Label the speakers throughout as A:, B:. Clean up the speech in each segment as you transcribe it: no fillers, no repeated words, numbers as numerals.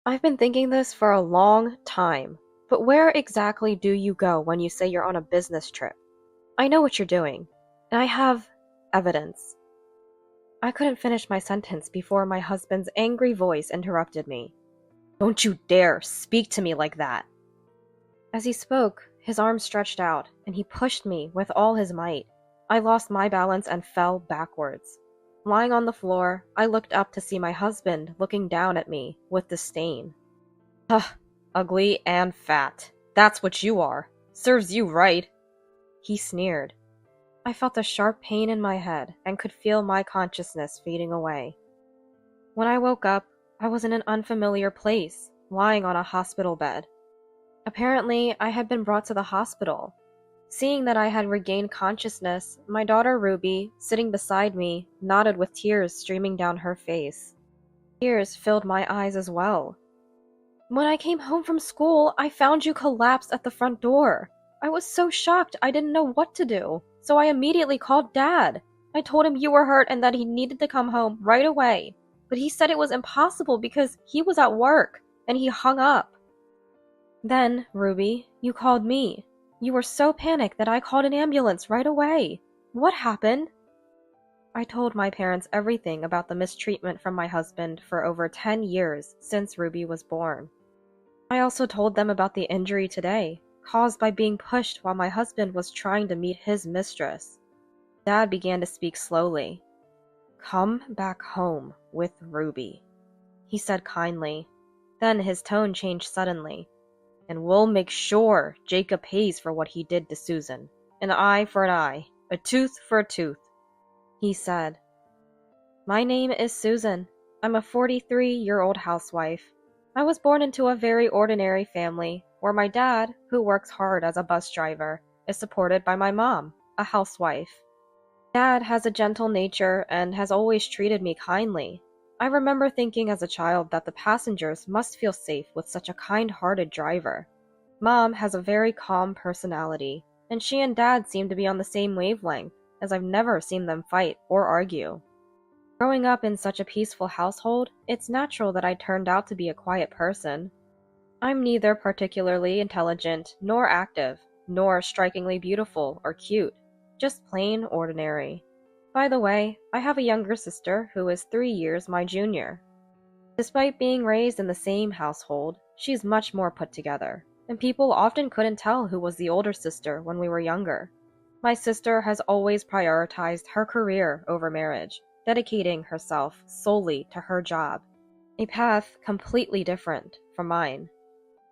A: I've been thinking this for a long time, but where exactly do you go when you say you're on a business trip? I know what you're doing, and I have evidence. I couldn't finish my sentence before my husband's angry voice interrupted me. Don't you dare speak to me like that! As he spoke, his arm stretched out, and he pushed me with all his might. I lost my balance and fell backwards. Lying on the floor, I looked up to see my husband looking down at me with disdain. Huh, ugly and fat. That's what you are. Serves you right. He sneered. I felt a sharp pain in my head and could feel my consciousness fading away. When I woke up, I was in an unfamiliar place, lying on a hospital bed. Apparently, I had been brought to the hospital. Seeing that I had regained consciousness, my daughter Ruby, sitting beside me, nodded with tears streaming down her face. Tears filled my eyes as well. When I came home from school, I found you collapsed at the front door. I was so shocked I didn't know what to do, so I immediately called Dad. I told him you were hurt and that he needed to come home right away, but he said it was impossible because he was at work, and he hung up. Then, Ruby, you called me. You were so panicked that I called an ambulance right away. What happened? I told my parents everything about the mistreatment from my husband for over 10 years since Ruby was born. I also told them about the injury today, caused by being pushed while my husband was trying to meet his mistress. Dad began to speak slowly. Come back home with Ruby, he said kindly. Then his tone changed suddenly. And we'll make sure Jacob pays for what he did to Susan. An eye for an eye, a tooth for a tooth, he said. My name is Susan. I'm a 43-year-old housewife. I was born into a very ordinary family, where my dad, who works hard as a bus driver, is supported by my mom, a housewife. Dad has a gentle nature and has always treated me kindly. I remember thinking as a child that the passengers must feel safe with such a kind-hearted driver. Mom has a very calm personality, and she and Dad seem to be on the same wavelength, as I've never seen them fight or argue. Growing up in such a peaceful household, it's natural that I turned out to be a quiet person. I'm neither particularly intelligent nor active, nor strikingly beautiful or cute, just plain ordinary. By the way, I have a younger sister who is 3 years my junior. Despite being raised in the same household, she's much more put together, and people often couldn't tell who was the older sister when we were younger. My sister has always prioritized her career over marriage, dedicating herself solely to her job, a path completely different from mine.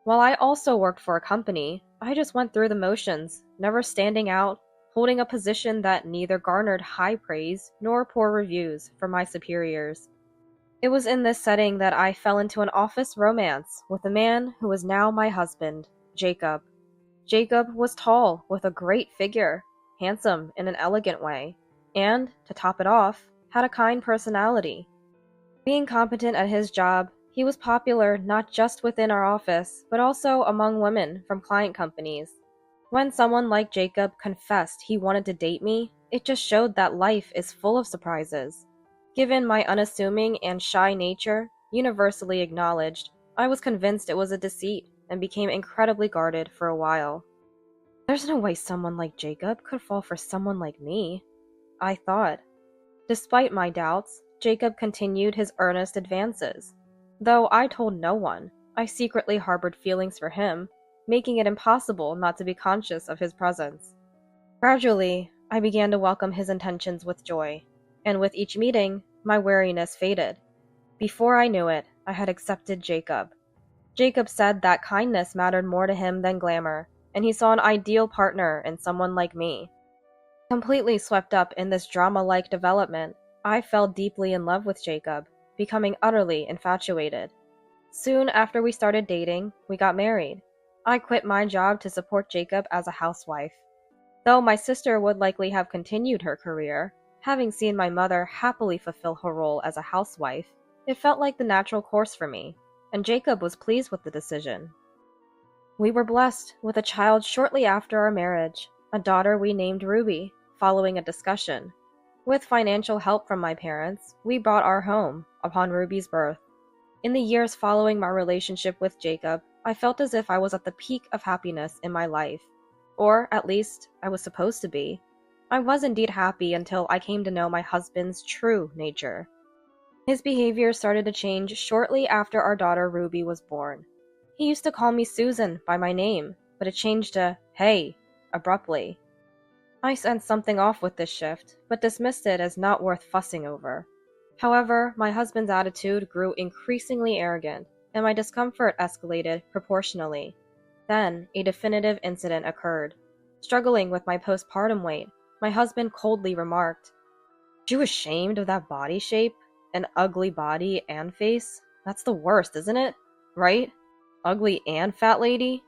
A: While I also worked for a company, I just went through the motions, never standing out, holding a position that neither garnered high praise nor poor reviews from my superiors. It was in this setting that I fell into an office romance with a man who is now my husband, Jacob. Jacob was tall, with a great figure, handsome in an elegant way, and, to top it off, had a kind personality. Being competent at his job, he was popular not just within our office, but also among women from client companies. When someone like Jacob confessed he wanted to date me, it just showed that life is full of surprises. Given my unassuming and shy nature, universally acknowledged, I was convinced it was a deceit and became incredibly guarded for a while. There's no way someone like Jacob could fall for someone like me, I thought. Despite my doubts, Jacob continued his earnest advances. Though I told no one, I secretly harbored feelings for him, making it impossible not to be conscious of his presence. Gradually, I began to welcome his intentions with joy, and with each meeting, my wariness faded. Before I knew it, I had accepted Jacob. Jacob said that kindness mattered more to him than glamour, and he saw an ideal partner in someone like me. Completely swept up in this drama-like development, I fell deeply in love with Jacob, becoming utterly infatuated. Soon after we started dating, we got married. I quit my job to support Jacob as a housewife. Though my sister would likely have continued her career, having seen my mother happily fulfill her role as a housewife, it felt like the natural course for me, and Jacob was pleased with the decision. We were blessed with a child shortly after our marriage, a daughter we named Ruby, following a discussion. With financial help from my parents, we bought our home upon Ruby's birth. In the years following my relationship with Jacob, I felt as if I was at the peak of happiness in my life. Or, at least, I was supposed to be. I was indeed happy until I came to know my husband's true nature. His behavior started to change shortly after our daughter Ruby was born. He used to call me Susan by my name, but it changed to hey abruptly. I sensed something off with this shift, but dismissed it as not worth fussing over. However, my husband's attitude grew increasingly arrogant, and my discomfort escalated proportionally. Then, a definitive incident occurred. Struggling with my postpartum weight, my husband coldly remarked, "Are you ashamed of that body shape? An ugly body and face? That's the worst, isn't it? Right? Ugly and fat lady?"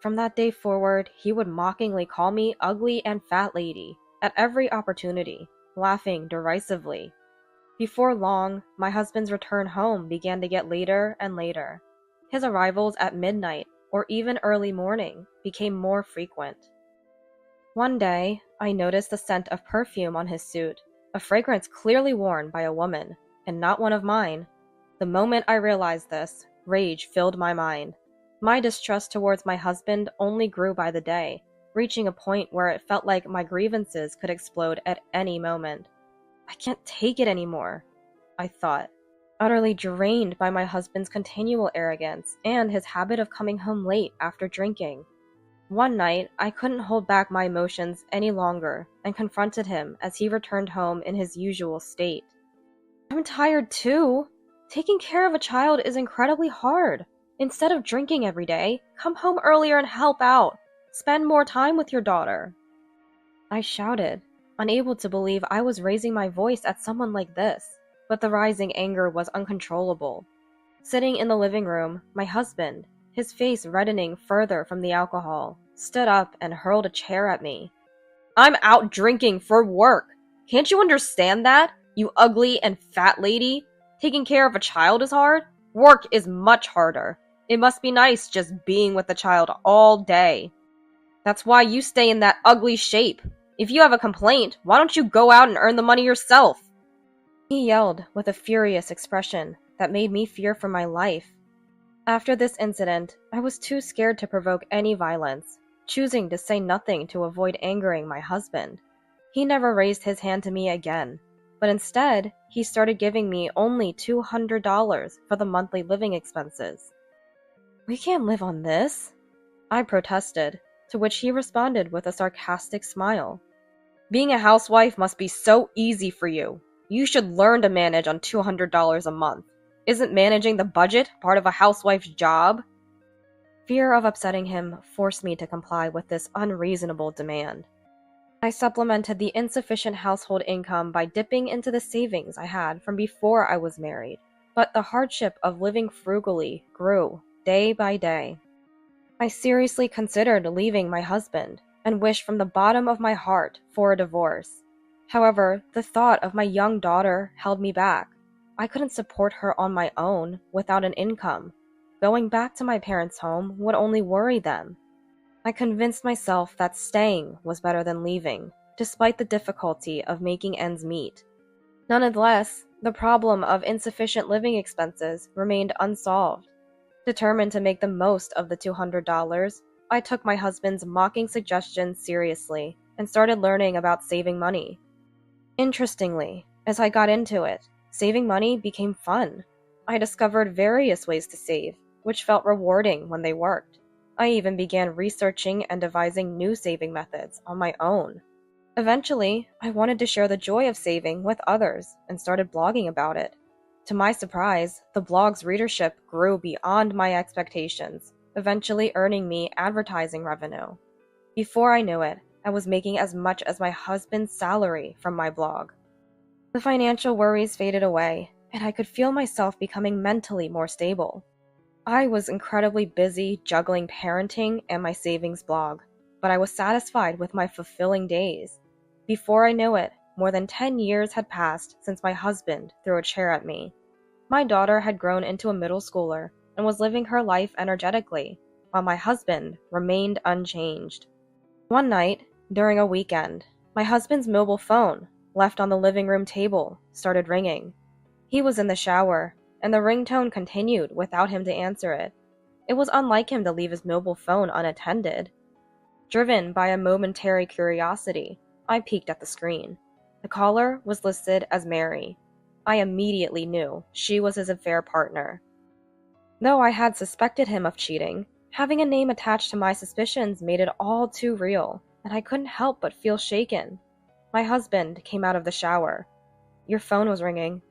A: From that day forward, he would mockingly call me ugly and fat lady at every opportunity, laughing derisively. Before long, my husband's return home began to get later and later. His arrivals at midnight or even early morning became more frequent. One day, I noticed the scent of perfume on his suit, a fragrance clearly worn by a woman, and not one of mine. The moment I realized this, rage filled my mind. My distrust towards my husband only grew by the day, reaching a point where it felt like my grievances could explode at any moment. I can't take it anymore, I thought, utterly drained by my husband's continual arrogance and his habit of coming home late after drinking. One night, I couldn't hold back my emotions any longer and confronted him as he returned home in his usual state. "I'm tired too. Taking care of a child is incredibly hard. Instead of drinking every day, come home earlier and help out. Spend more time with your daughter." I shouted, unable to believe I was raising my voice at someone like this, but the rising anger was uncontrollable. Sitting in the living room, my husband, his face reddening further from the alcohol, stood up and hurled a chair at me. "I'm out drinking for work. Can't you understand that, you ugly and fat lady? Taking care of a child is hard. Work is much harder. It must be nice just being with the child all day. That's why you stay in that ugly shape. If you have a complaint, why don't you go out and earn the money yourself?" He yelled with a furious expression that made me fear for my life. After this incident, I was too scared to provoke any violence, choosing to say nothing to avoid angering my husband. He never raised his hand to me again, but instead, he started giving me only $200 for the monthly living expenses. "We can't live on this," I protested, to which he responded with a sarcastic smile. "Being a housewife must be so easy for you. You should learn to manage on $200 a month. Isn't managing the budget part of a housewife's job?" Fear of upsetting him forced me to comply with this unreasonable demand. I supplemented the insufficient household income by dipping into the savings I had from before I was married, but the hardship of living frugally grew day by day. I seriously considered leaving my husband and wished from the bottom of my heart for a divorce. However, the thought of my young daughter held me back. I couldn't support her on my own without an income. Going back to my parents' home would only worry them. I convinced myself that staying was better than leaving, despite the difficulty of making ends meet. Nonetheless, the problem of insufficient living expenses remained unsolved. Determined to make the most of the $200, I took my husband's mocking suggestions seriously and started learning about saving money. Interestingly, as I got into it, saving money became fun. I discovered various ways to save, which felt rewarding when they worked. I even began researching and devising new saving methods on my own. Eventually, I wanted to share the joy of saving with others and started blogging about it. To my surprise, the blog's readership grew beyond my expectations, eventually earning me advertising revenue. Before I knew it, I was making as much as my husband's salary from my blog. The financial worries faded away, and I could feel myself becoming mentally more stable. I was incredibly busy juggling parenting and my savings blog, but I was satisfied with my fulfilling days. Before I knew it, more than 10 years had passed since my husband threw a chair at me. My daughter had grown into a middle schooler and was living her life energetically, while my husband remained unchanged. One night, during a weekend, my husband's mobile phone, left on the living room table, started ringing. He was in the shower, and the ringtone continued without him to answer it. It was unlike him to leave his mobile phone unattended. Driven by a momentary curiosity, I peeked at the screen. The caller was listed as Mary. I immediately knew she was his affair partner. Though I had suspected him of cheating, having a name attached to my suspicions made it all too real, and I couldn't help but feel shaken. My husband came out of the shower. "Your phone was ringing,"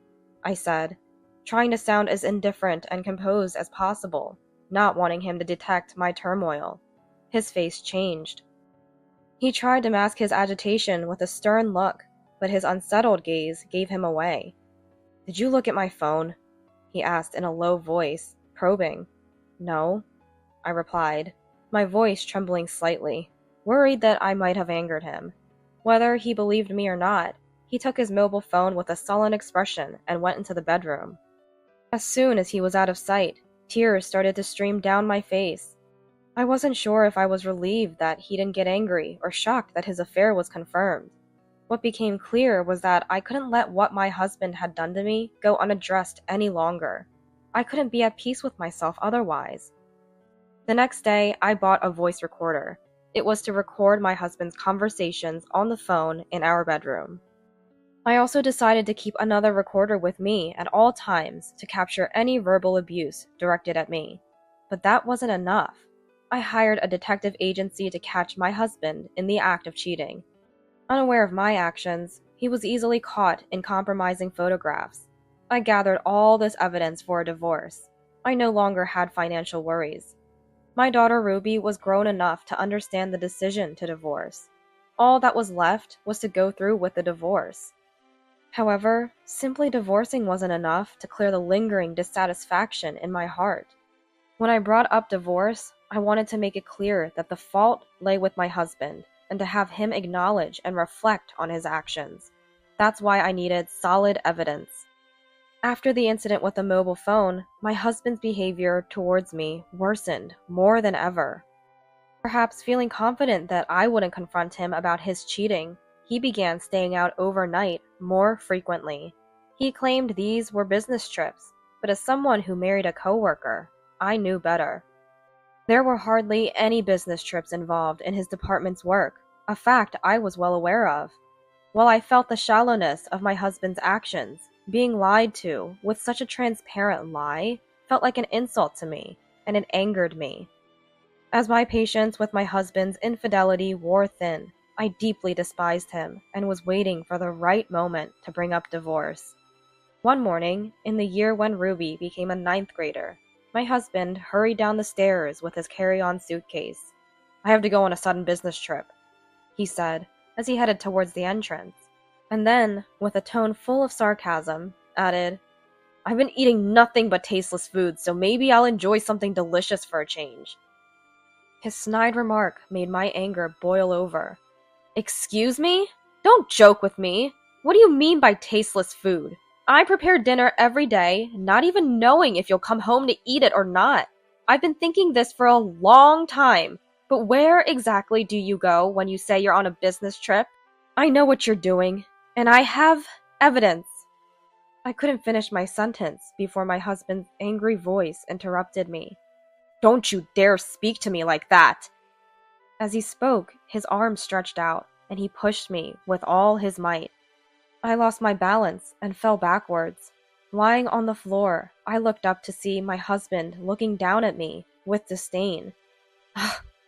A: I said, trying to sound as indifferent and composed as possible, not wanting him to detect my turmoil. His face changed. He tried to mask his agitation with a stern look, but his unsettled gaze gave him away. "Did you look at my phone?" he asked in a low voice, probing. "No," I replied, my voice trembling slightly, worried that I might have angered him. Whether he believed me or not, he took his mobile phone with a sullen expression and went into the bedroom. As soon as he was out of sight, tears started to stream down my face. I wasn't sure if I was relieved that he didn't get angry or shocked that his affair was confirmed. What became clear was that I couldn't let what my husband had done to me go unaddressed any longer. I couldn't be at peace with myself otherwise. The next day, I bought a voice recorder. It was to record my husband's conversations on the phone in our bedroom. I also decided to keep another recorder with me at all times to capture any verbal abuse directed at me. But that wasn't enough. I hired a detective agency to catch my husband in the act of cheating. Unaware of my actions, he was easily caught in compromising photographs. I gathered all this evidence for a divorce. I no longer had financial worries. My daughter Ruby was grown enough to understand the decision to divorce. All that was left was to go through with the divorce. However, simply divorcing wasn't enough to clear the lingering dissatisfaction in my heart. When I brought up divorce, I wanted to make it clear that the fault lay with my husband, and to have him acknowledge and reflect on his actions. That's why I needed solid evidence. After the incident with the mobile phone, my husband's behavior towards me worsened more than ever. Perhaps feeling confident that I wouldn't confront him about his cheating, he began staying out overnight more frequently. He claimed these were business trips, but as someone who married a coworker, I knew better. There were hardly any business trips involved in his department's work, a fact I was well aware of. While I felt the shallowness of my husband's actions, being lied to with such a transparent lie felt like an insult to me, and it angered me. As my patience with my husband's infidelity wore thin, I deeply despised him and was waiting for the right moment to bring up divorce. One morning, in the year when Ruby became a ninth grader, my husband hurried down the stairs with his carry-on suitcase. "I have to go on a sudden business trip," he said, as he headed towards the entrance. And then, with a tone full of sarcasm, added, "I've been eating nothing but tasteless food, so maybe I'll enjoy something delicious for a change." His snide remark made my anger boil over. "Excuse me? Don't joke with me. What do you mean by tasteless food? I prepare dinner every day, not even knowing if you'll come home to eat it or not. I've been thinking this for a long time, but where exactly do you go when you say you're on a business trip? I know what you're doing, and I have evidence." I couldn't finish my sentence before my husband's angry voice interrupted me. "Don't you dare speak to me like that!" As he spoke, his arm stretched out, and he pushed me with all his might. I lost my balance and fell backwards. Lying on the floor, I looked up to see my husband looking down at me with disdain.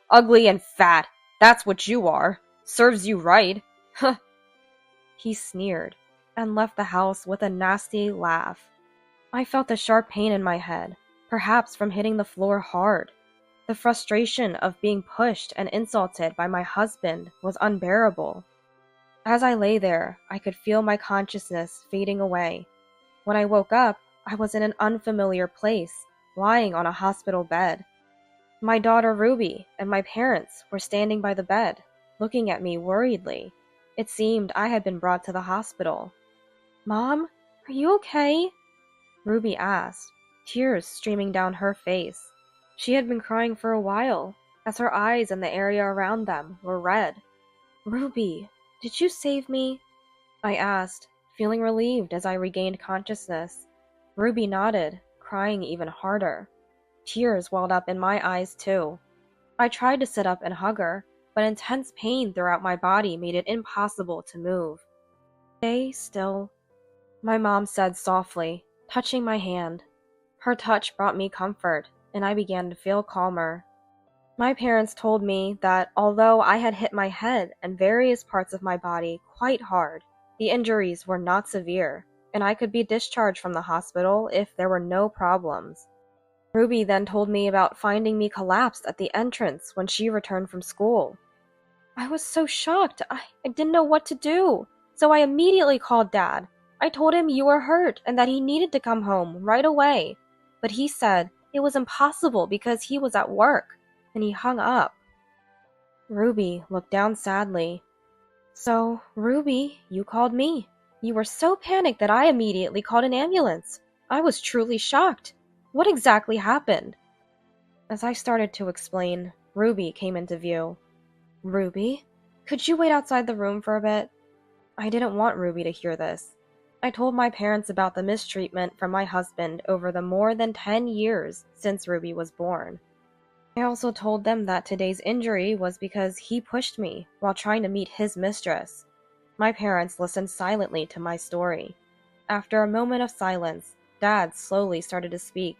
A: "Ugly and fat, that's what you are. Serves you right." Huh. He sneered and left the house with a nasty laugh. I felt a sharp pain in my head, perhaps from hitting the floor hard. The frustration of being pushed and insulted by my husband was unbearable. As I lay there, I could feel my consciousness fading away. When I woke up, I was in an unfamiliar place, lying on a hospital bed. My daughter Ruby and my parents were standing by the bed, looking at me worriedly. It seemed I had been brought to the hospital. "Mom, are you okay?" Ruby asked, tears streaming down her face. She had been crying for a while, as her eyes and the area around them were red. "Ruby, did you save me?" I asked, feeling relieved as I regained consciousness. Ruby nodded, crying even harder. Tears welled up in my eyes too. I tried to sit up and hug her, but intense pain throughout my body made it impossible to move. Stay still, my mom said softly, touching my hand. Her touch brought me comfort, and I began to feel calmer. My parents told me that although I had hit my head and various parts of my body quite hard, the injuries were not severe, and I could be discharged from the hospital if there were no problems. Ruby then told me about finding me collapsed at the entrance when she returned from school. I was so shocked. I didn't know what to do, so I immediately called Dad. I told him you were hurt and that he needed to come home right away, but he said it was impossible because he was at work, and he hung up. Ruby looked down sadly. So, Ruby, you called me. You were so panicked that I immediately called an ambulance. I was truly shocked. What exactly happened? As I started to explain, Ruby came into view. Ruby? Could you wait outside the room for a bit? I didn't want Ruby to hear this. I told my parents about the mistreatment from my husband over the more than 10 years since Ruby was born. I also told them that today's injury was because he pushed me while trying to meet his mistress. My parents listened silently to my story. After a moment of silence, Dad slowly started to speak.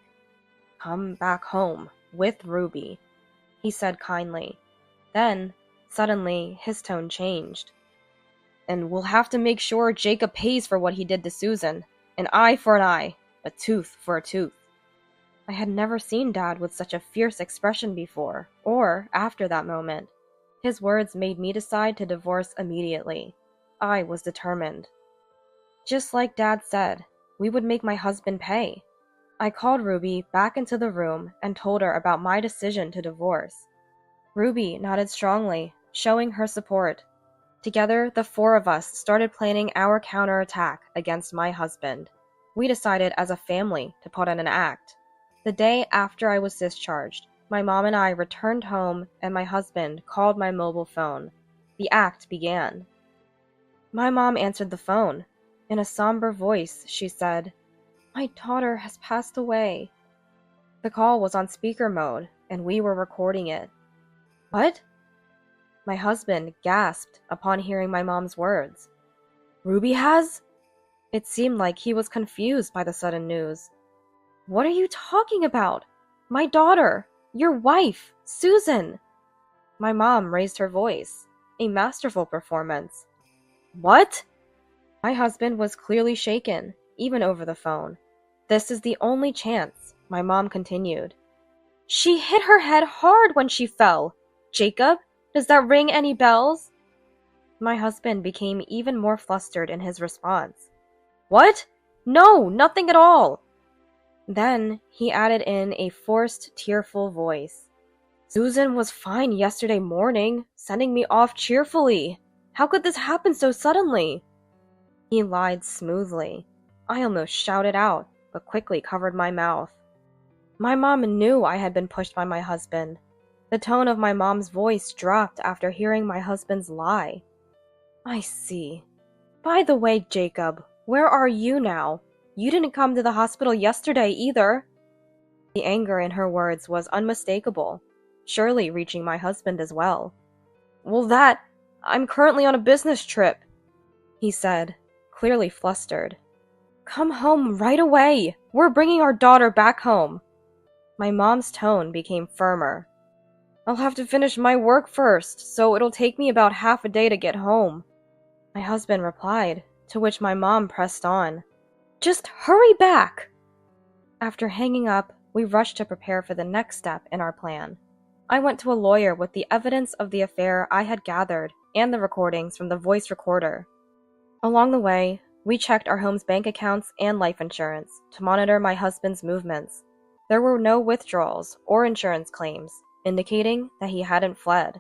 A: Come back home with Ruby, he said kindly. Then, suddenly, his tone changed. And we'll have to make sure Jacob pays for what he did to Susan. An eye for an eye, a tooth for a tooth. I had never seen Dad with such a fierce expression before, or after that moment. His words made me decide to divorce immediately. I was determined. Just like Dad said, we would make my husband pay. I called Ruby back into the room and told her about my decision to divorce. Ruby nodded strongly, showing her support. Together, the four of us started planning our counterattack against my husband. We decided as a family to put on an act. The day after I was discharged, my mom and I returned home and my husband called my mobile phone. The act began. My mom answered the phone. In a somber voice, she said, My daughter has passed away. The call was on speaker mode, and we were recording it. What? My husband gasped upon hearing my mom's words. Ruby has? It seemed like he was confused by the sudden news. What are you talking about? My daughter, your wife, Susan. My mom raised her voice, a masterful performance. What? My husband was clearly shaken, even over the phone. This is the only chance, my mom continued. She hit her head hard when she fell. Jacob, does that ring any bells? My husband became even more flustered in his response. What? No, nothing at all. Then he added in a forced, tearful voice. Susan was fine yesterday morning, sending me off cheerfully. How could this happen so suddenly? He lied smoothly. I almost shouted out, but quickly covered my mouth. My mom knew I had been pushed by my husband. The tone of my mom's voice dropped after hearing my husband's lie. I see. By the way, Jacob, where are you now? You didn't come to the hospital yesterday either. The anger in her words was unmistakable, surely reaching my husband as well. Well, I'm currently on a business trip, he said, clearly flustered. Come home right away. We're bringing our daughter back home. My mom's tone became firmer. I'll have to finish my work first, so it'll take me about half a day to get home. My husband replied, to which my mom pressed on. Just hurry back! After hanging up, we rushed to prepare for the next step in our plan. I went to a lawyer with the evidence of the affair I had gathered and the recordings from the voice recorder. Along the way, we checked our home's bank accounts and life insurance to monitor my husband's movements. There were no withdrawals or insurance claims, indicating that he hadn't fled.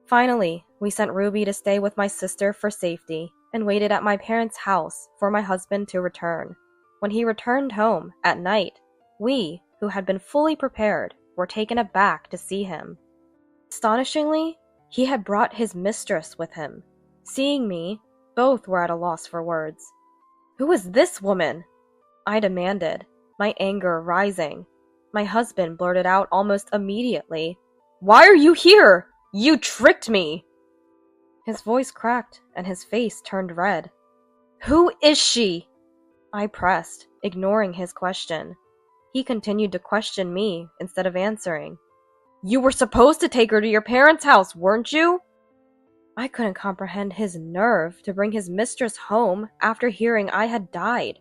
A: Finally, we sent Ruby to stay with my sister for safety and waited at my parents' house for my husband to return. When he returned home at night, we, who had been fully prepared, were taken aback to see him. Astonishingly, he had brought his mistress with him. Seeing me, both were at a loss for words. Who is this woman? I demanded, my anger rising. My husband blurted out almost immediately, "Why are you here? You tricked me!" His voice cracked and his face turned red. "Who is she?" I pressed, ignoring his question. He continued to question me instead of answering. "You were supposed to take her to your parents' house, weren't you?" I couldn't comprehend his nerve to bring his mistress home after hearing I had died.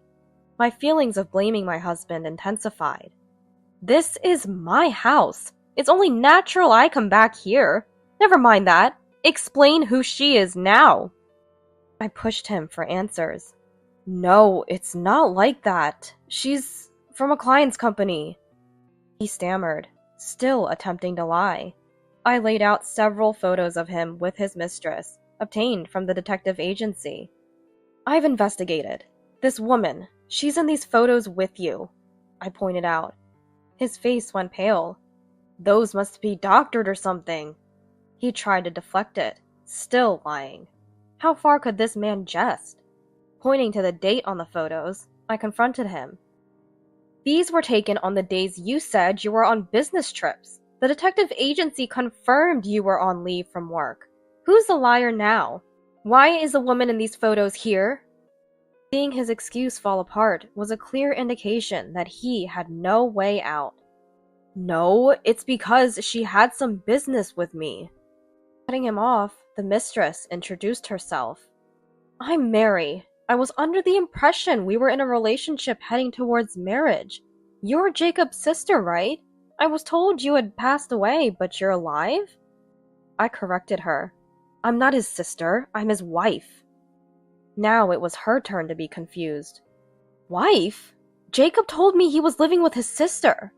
A: My feelings of blaming my husband intensified. "This is my house. It's only natural I come back here. Never mind that. Explain who she is now." I pushed him for answers. "No, it's not like that. She's from a client's company." He stammered, still attempting to lie. I laid out several photos of him with his mistress, obtained from the detective agency. "I've investigated. This woman, she's in these photos with you," I pointed out. His face went pale. "Those must be doctored or something." He tried to deflect it, still lying. How far could this man jest? Pointing to the date on the photos, I confronted him. "These were taken on the days you said you were on business trips. The detective agency confirmed you were on leave from work. Who's the liar now? Why is the woman in these photos here?" Seeing his excuse fall apart was a clear indication that he had no way out. "No, it's because she had some business with me." Cutting him off, the mistress introduced herself. "I'm Mary. I was under the impression we were in a relationship heading towards marriage. You're Jacob's sister, right? I was told you had passed away, but you're alive?" I corrected her. "I'm not his sister, I'm his wife." Now it was her turn to be confused. "Wife? Jacob told me he was living with his sister."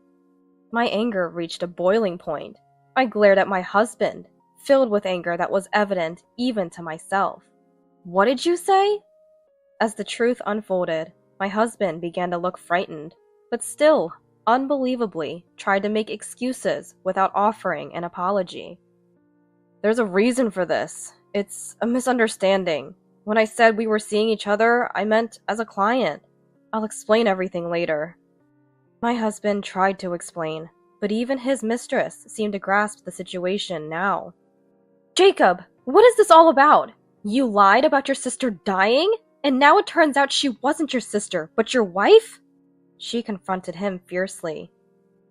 A: My anger reached a boiling point. I glared at my husband, filled with anger that was evident even to myself. "What did you say?" As the truth unfolded, my husband began to look frightened, but still, unbelievably, tried to make excuses without offering an apology. "There's a reason for this. It's a misunderstanding. When I said we were seeing each other, I meant as a client. I'll explain everything later." My husband tried to explain, but even his mistress seemed to grasp the situation now. "Jacob, what is this all about? You lied about your sister dying, and now it turns out she wasn't your sister, but your wife?" She confronted him fiercely.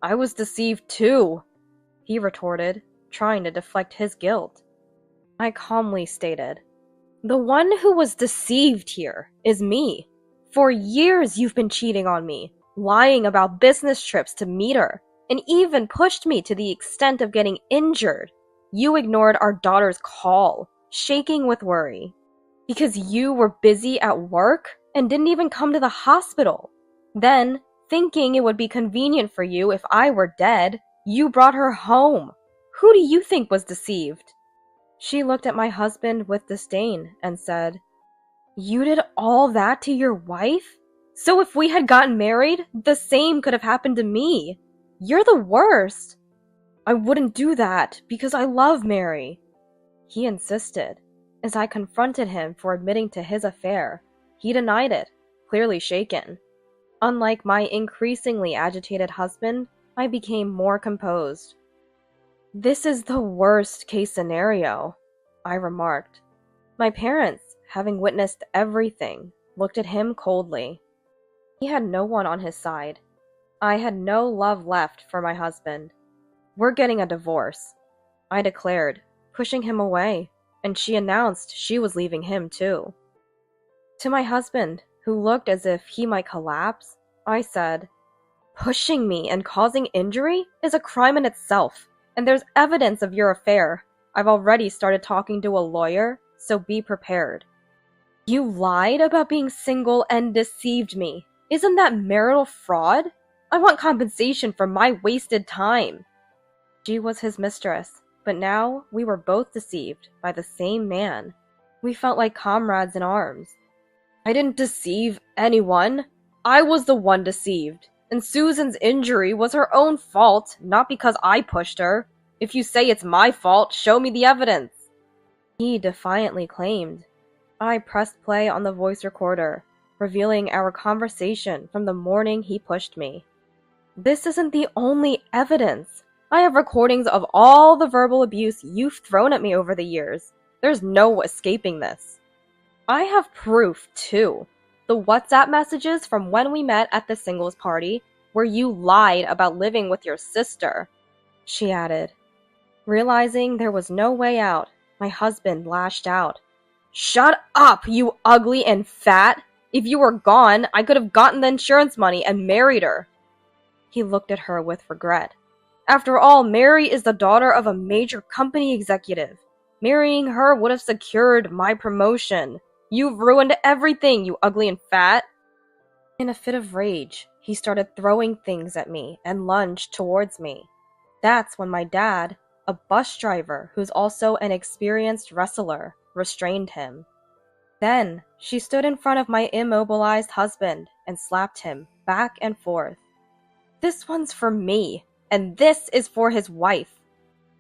A: "I was deceived too," he retorted, trying to deflect his guilt. I calmly stated, "The one who was deceived here is me. For years you've been cheating on me, lying about business trips to meet her, and even pushed me to the extent of getting injured. You ignored our daughter's call, shaking with worry, because you were busy at work and didn't even come to the hospital. Then, thinking it would be convenient for you if I were dead, you brought her home. Who do you think was deceived?" She looked at my husband with disdain and said, "You did all that to your wife? So if we had gotten married, the same could have happened to me. You're the worst." "I wouldn't do that because I love Mary," he insisted. As I confronted him for admitting to his affair, he denied it, clearly shaken. Unlike my increasingly agitated husband, I became more composed. "This is the worst case scenario," I remarked. My parents, having witnessed everything, looked at him coldly. He had no one on his side. I had no love left for my husband. "We're getting a divorce," I declared, pushing him away, and she announced she was leaving him too. To my husband, who looked as if he might collapse, I said, "Pushing me and causing injury is a crime in itself, and there's evidence of your affair. I've already started talking to a lawyer, so be prepared." "You lied about being single and deceived me. Isn't that marital fraud? I want compensation for my wasted time." She was his mistress, but now we were both deceived by the same man. We felt like comrades in arms. "I didn't deceive anyone. I was the one deceived. And Susan's injury was her own fault, not because I pushed her. If you say it's my fault, show me the evidence," he defiantly claimed. I pressed play on the voice recorder. revealing our conversation from the morning he pushed me. This isn't the only evidence. I have recordings of all the verbal abuse you've thrown at me over the years. There's no escaping this. I have proof, too. The WhatsApp messages from when we met at the singles party, where you lied about living with your sister, she added. Realizing there was no way out, my husband lashed out. Shut up, you ugly and fat! If you were gone, I could have gotten the insurance money and married her. He looked at her with regret. After all, Mary is the daughter of a major company executive. Marrying her would have secured my promotion. You've ruined everything, you ugly and fat. In a fit of rage, he started throwing things at me and lunged towards me. That's when my dad, a bus driver who's also an experienced wrestler, restrained him. Then, she stood in front of my immobilized husband and slapped him back and forth. This one's for me, and this is for his wife,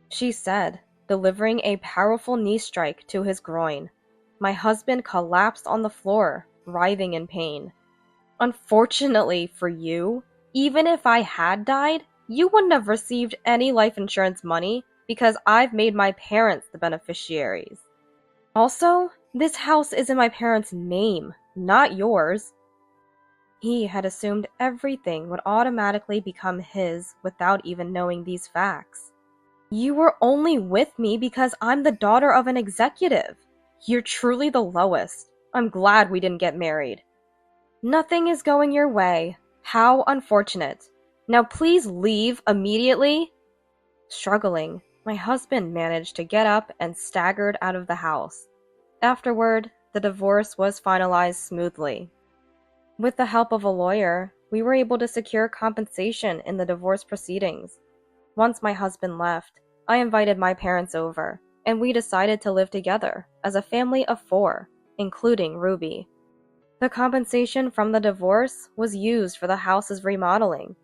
A: she said, delivering a powerful knee strike to his groin. My husband collapsed on the floor, writhing in pain. Unfortunately for you, even if I had died, you wouldn't have received any life insurance money because I've made my parents the beneficiaries. Also, this house is in my parents' name, not yours. He had assumed everything would automatically become his without even knowing these facts. You were only with me because I'm the daughter of an executive. You're truly the lowest. I'm glad we didn't get married. Nothing is going your way. How unfortunate. Now please leave immediately. Struggling, my husband managed to get up and staggered out of the house. Afterward, the divorce was finalized smoothly. With the help of a lawyer, we were able to secure compensation in the divorce proceedings. Once my husband left, I invited my parents over, and we decided to live together as a family of 4, including Ruby. The compensation from the divorce was used for the house's remodeling.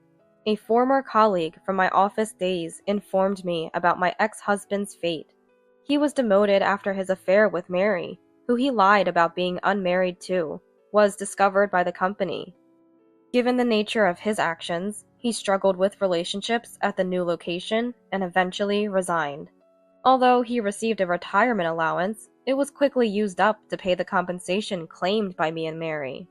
A: A former colleague from my office days informed me about my ex-husband's fate. He was demoted after his affair with Mary, who he lied about being unmarried to, was discovered by the company. Given the nature of his actions, he struggled with relationships at the new location and eventually resigned. Although he received a retirement allowance, it was quickly used up to pay the compensation claimed by me and Mary.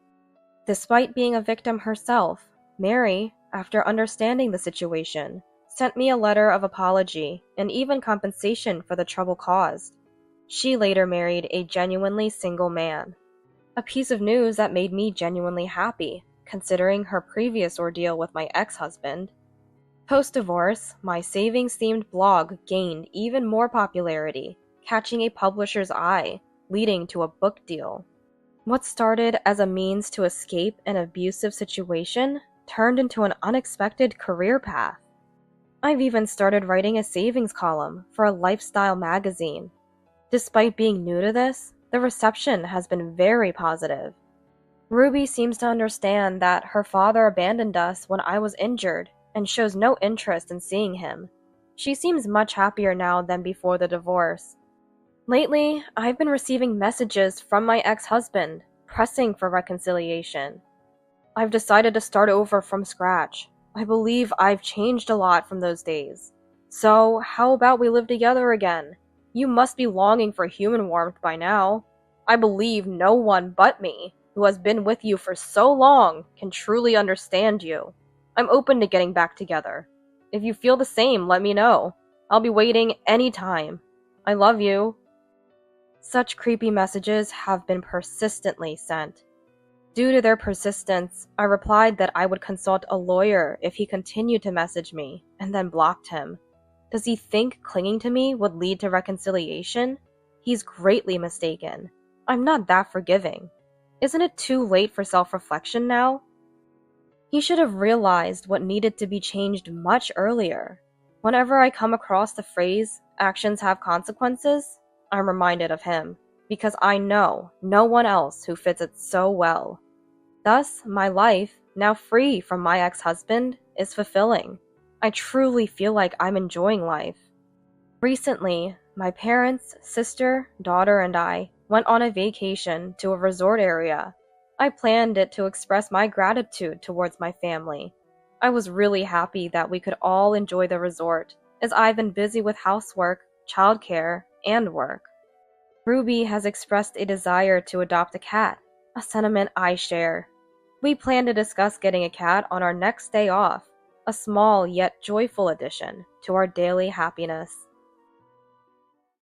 A: Despite being a victim herself, Mary, after understanding the situation, sent me a letter of apology and even compensation for the trouble caused. She later married a genuinely single man. A piece of news that made me genuinely happy, considering her previous ordeal with my ex-husband. Post-divorce, my savings-themed blog gained even more popularity, catching a publisher's eye, leading to a book deal. What started as a means to escape an abusive situation turned into an unexpected career path. I've even started writing a savings column for a lifestyle magazine. Despite being new to this, the reception has been very positive. Ruby seems to understand that her father abandoned us when I was injured and shows no interest in seeing him. She seems much happier now than before the divorce. Lately, I've been receiving messages from my ex-husband, pressing for reconciliation. I've decided to start over from scratch. I believe I've changed a lot from those days. So, how about we live together again? You must be longing for human warmth by now. I believe no one but me, who has been with you for so long, can truly understand you. I'm open to getting back together. If you feel the same, let me know. I'll be waiting anytime. I love you. Such creepy messages have been persistently sent. Due to their persistence, I replied that I would consult a lawyer if he continued to message me, and then blocked him. Does he think clinging to me would lead to reconciliation? He's greatly mistaken. I'm not that forgiving. Isn't it too late for self-reflection now? He should have realized what needed to be changed much earlier. Whenever I come across the phrase, actions have consequences, I'm reminded of him, because I know no one else who fits it so well. Thus, my life, now free from my ex-husband, is fulfilling. I truly feel like I'm enjoying life. Recently, my parents, sister, daughter, and I went on a vacation to a resort area. I planned it to express my gratitude towards my family. I was really happy that we could all enjoy the resort, as I've been busy with housework, childcare, and work. Ruby has expressed a desire to adopt a cat, a sentiment I share. We plan to discuss getting a cat on our next day off, a small yet joyful addition to our daily happiness.